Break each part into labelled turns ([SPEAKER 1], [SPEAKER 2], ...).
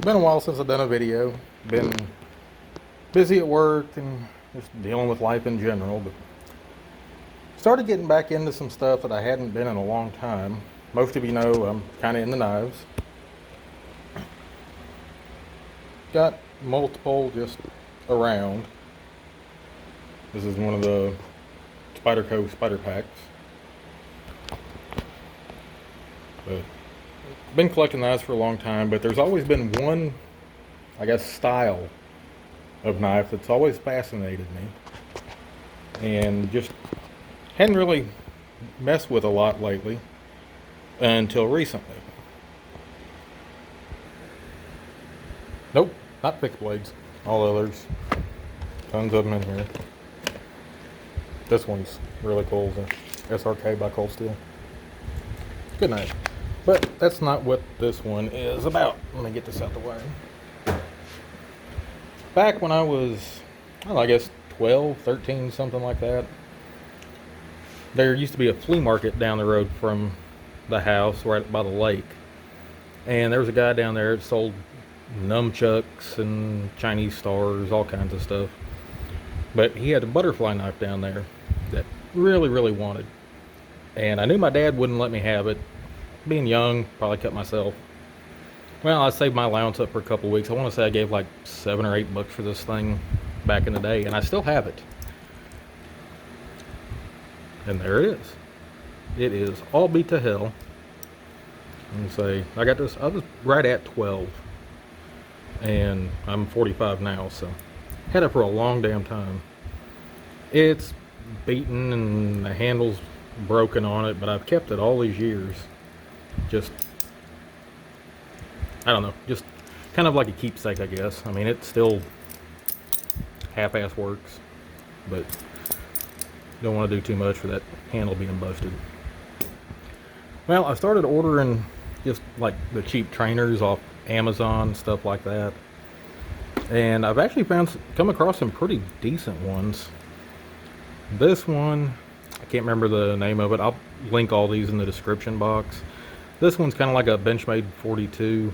[SPEAKER 1] Been a while since I've done a video. Been busy at work and just dealing with life in general, but started getting back into some stuff that I hadn't been in a long time. Most of you know I'm kind of into knives. Got multiple just around. This is one of the Spyderco Spider Packs. But been collecting knives for a long time, but there's always been one, I guess, style of knife that's always fascinated me, and just hadn't really messed with a lot lately until recently. Nope, not fixed blades. All others. Tons of them in here. This one's really cool. It's an SRK by Cold Steel. Good knife. But that's not what this one is about. Let me get this out the way. Back when I was, well, I guess 12, 13, something like that, there used to be a flea market down the road from the house right by the lake. And there was a guy down there that sold nunchucks and Chinese stars, all kinds of stuff. But he had a butterfly knife down there that really, really wanted. And I knew my dad wouldn't let me have it. Being young, probably cut myself. Well, I saved my allowance up for a couple of weeks. I want to say I gave like $7 or $8 for this thing back in the day, and I still have it. And there it is. It is all beat to hell. And say I got this. I was right at 12, and I'm 45 now, so had it for a long damn time. It's beaten and the handle's broken on it, but I've kept it all these years. Just, I don't know, just kind of like a keepsake, I guess. I mean, it still half-ass works, but don't want to do too much for that handle being busted. Well, I started ordering just like the cheap trainers off Amazon, stuff like that. And I've actually come across some pretty decent ones. This one, I can't remember the name of it. I'll link all these in the description box. This one's kind of like a Benchmade 42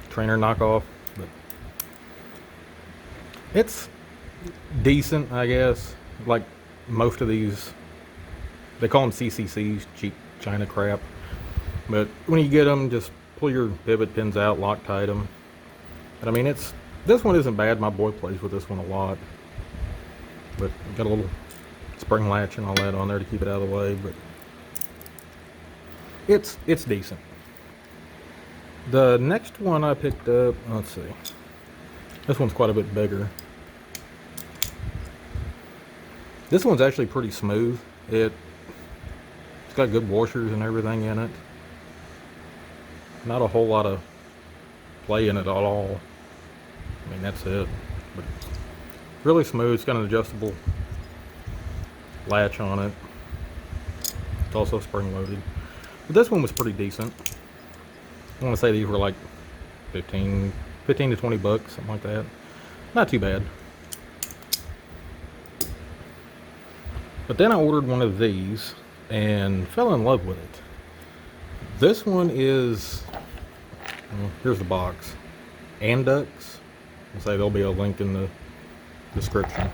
[SPEAKER 1] trainer knockoff, but it's decent, I guess. Like most of these, they call them CCCs, cheap China crap. But when you get them, just pull your pivot pins out, Loctite them. And I mean, this one isn't bad. My boy plays with this one a lot. But got a little spring latch and all that on there to keep it out of the way, but it's decent. The next one I picked up, let's see. This one's quite a bit bigger. This one's actually pretty smooth. It's got good washers and everything in it. Not a whole lot of play in it at all. I mean, that's it. But really smooth. It's got an adjustable latch on it. It's also spring loaded. But this one was pretty decent. I want to say these were like 15 to $20, something like that. Not too bad. But then I ordered one of these and fell in love with it. This one is, well, here's the box. Andux. I'll say there'll be a link in the description.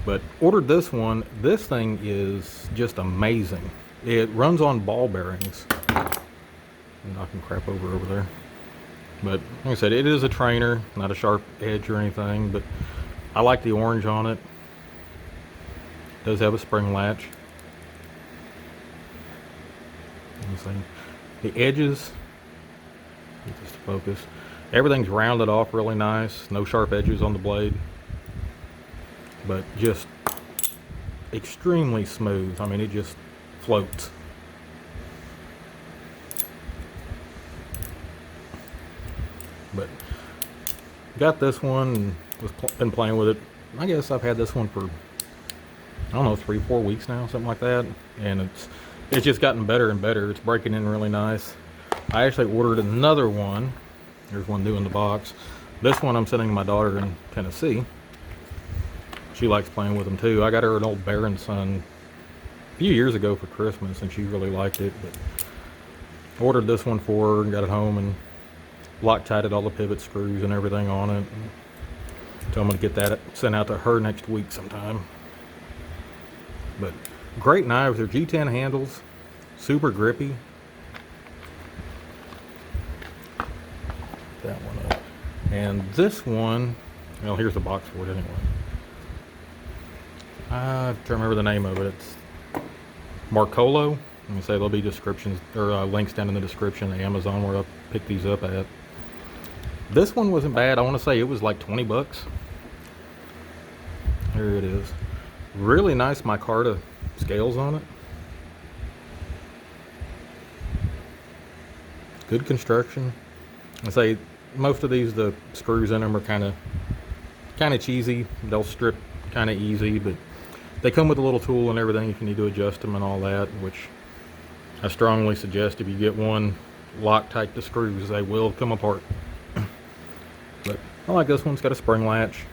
[SPEAKER 1] But ordered this one. This thing is just amazing. It runs on ball bearings. I'm knocking crap over there. But like I said, it is a trainer, not a sharp edge or anything, but I like the orange on it. It does have a spring latch. The edges, get this to focus. Everything's rounded off really nice. No sharp edges on the blade. But just extremely smooth. I mean, it just floats. But got this one and been playing with it. I guess I've had this one for, I don't know, 3-4 weeks now, something like that. And it's just gotten better and better. It's breaking in really nice. I actually ordered another one. There's one new in the box. This one I'm sending to my daughter in Tennessee. She likes playing with them too. I got her an old Baron Son a few years ago for Christmas, and she really liked it. But ordered this one for her and got it home, and Loctited all the pivot screws and everything on it. So I'm going to get that sent out to her next week sometime. But great knives. They're G10 handles, super grippy. That one up. And this one, well, here's the box for it anyway. I can't remember the name of it. It's Marcolo. Let me say there'll be descriptions or links down in the description of Amazon where I picked these up at. This one wasn't bad. I want to say it was like 20 bucks. Here it is. Really nice micarta scales on it. Good construction. I say most of these, the screws in them are kind of cheesy. They'll strip kind of easy, but they come with a little tool and everything if you need to adjust them and all that, which I strongly suggest if you get one Loctite to screws, they will come apart. But I like this one. It's got a spring latch.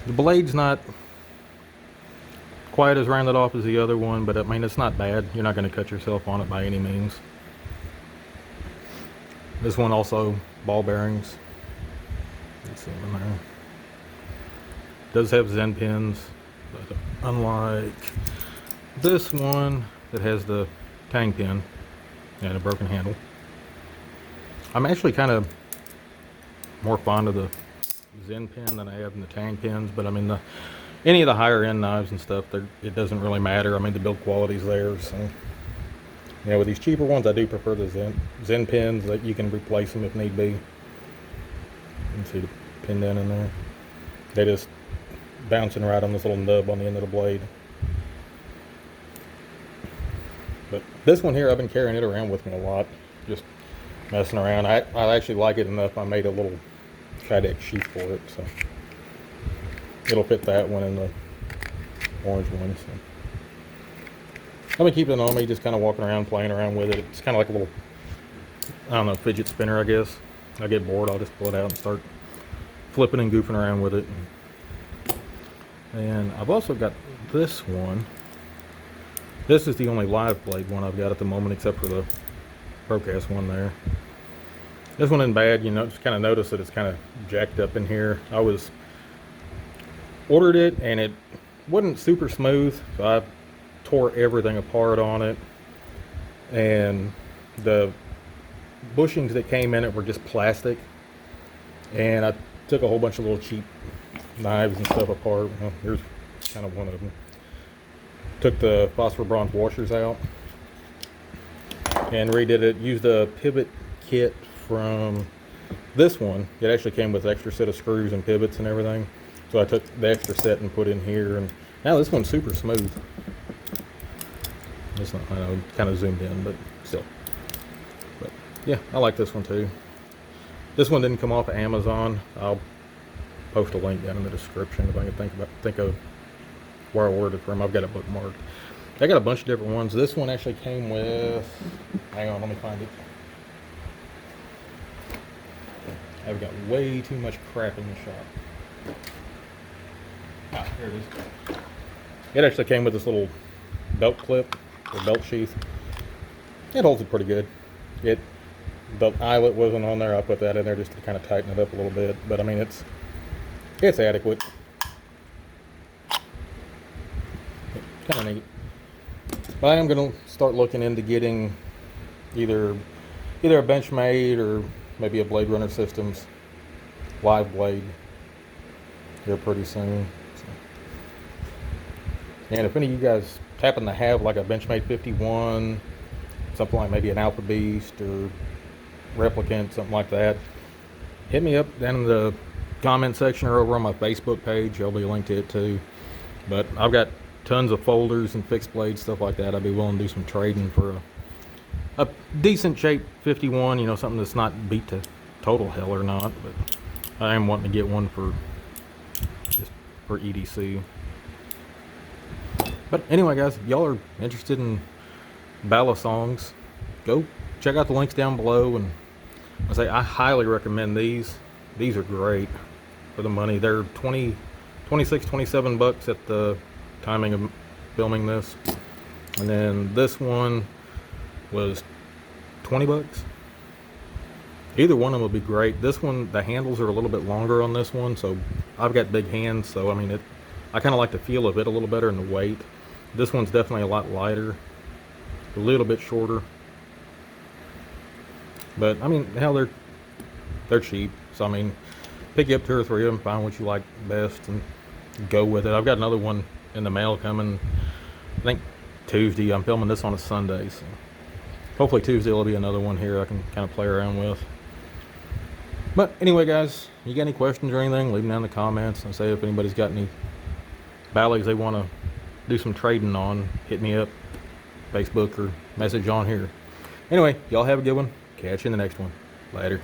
[SPEAKER 1] The blade's not quite as rounded off as the other one, but I mean, it's not bad. You're not going to cut yourself on it by any means. This one also ball bearings. Let's see them in there. Does have Zen pins, but unlike this one that has the tang pin and a broken handle, I'm actually kind of more fond of the Zen pin than I have in the tang pins. But I mean, any of the higher end knives and stuff, it doesn't really matter. I mean, the build quality's there. So yeah, with these cheaper ones, I do prefer the Zen pins. That you can replace them if need be. You can see the pin down in there. They just bouncing right on this little nub on the end of the blade. But this one here, I've been carrying it around with me a lot, just messing around. I actually like it enough. I made a little Kydex sheath for it, so it'll fit that one and the orange one. So I've been keeping it on me, just kind of walking around, playing around with it. It's kind of like a little, I don't know, fidget spinner, I guess. I get bored, I'll just pull it out and start flipping and goofing around with it. And I've also got this one. This is the only live blade one I've got at the moment, except for the Procast one there. This one isn't bad, you know, just kind of notice that it's kind of jacked up in here. I ordered it and it wasn't super smooth, so I tore everything apart on it. And the bushings that came in it were just plastic. And I took a whole bunch of little cheap knives and stuff apart. Well, here's kind of one of them. Took the phosphor bronze washers out and redid it. Used a pivot kit from this one. It actually came with an extra set of screws and pivots and everything. So I took the extra set and put in here, and now this one's super smooth. It's not, I know, kind of zoomed in, but still. But yeah, I like this one too. This one didn't come off of Amazon. I'll post a link down in the description if I can think of where I ordered it from. I've got it bookmarked. I got a bunch of different ones. This one actually came with, hang on, let me find it. I've got way too much crap in the shop. Ah, here it is. It actually came with this little belt clip or belt sheath. It holds it pretty good. The eyelet wasn't on there. I put that in there just to kind of tighten it up a little bit. But I mean, it's adequate. Kind of neat. But I am going to start looking into getting either a Benchmade or maybe a Blade Runner Systems live blade here pretty soon. So. And if any of you guys happen to have like a Benchmade 51, something like maybe an Alpha Beast or Replicant, something like that, hit me up down in the comment section or over on my Facebook page. There'll be a link to it too. But I've got tons of folders and fixed blades, stuff like that. I'd be willing to do some trading for a decent shape 51, you know, something that's not beat to total hell or not. But I am wanting to get one just for EDC. But anyway, guys, if y'all are interested in Balisongs, go check out the links down below. And I highly recommend these. These are great for the money. They're 26, 27 bucks at the timing of filming this. And then this one was 20 bucks. Either one of them would be great. This one, the handles are a little bit longer on this one, so I've got big hands, so I mean, I kind of like the feel of it a little better in the weight. This one's definitely a lot lighter, a little bit shorter. But I mean, hell, they're cheap, so I mean, pick you up 2 or 3 of them, find what you like best, and go with it. I've got another one in the mail coming, I think Tuesday. I'm filming this on a Sunday, so hopefully Tuesday will be another one here I can kind of play around with. But anyway, guys, you got any questions or anything, leave them down in the comments, and say if anybody's got any Baligs they want to do some trading on, hit me up, Facebook, or message on here. Anyway, y'all have a good one. Catch you in the next one. Later.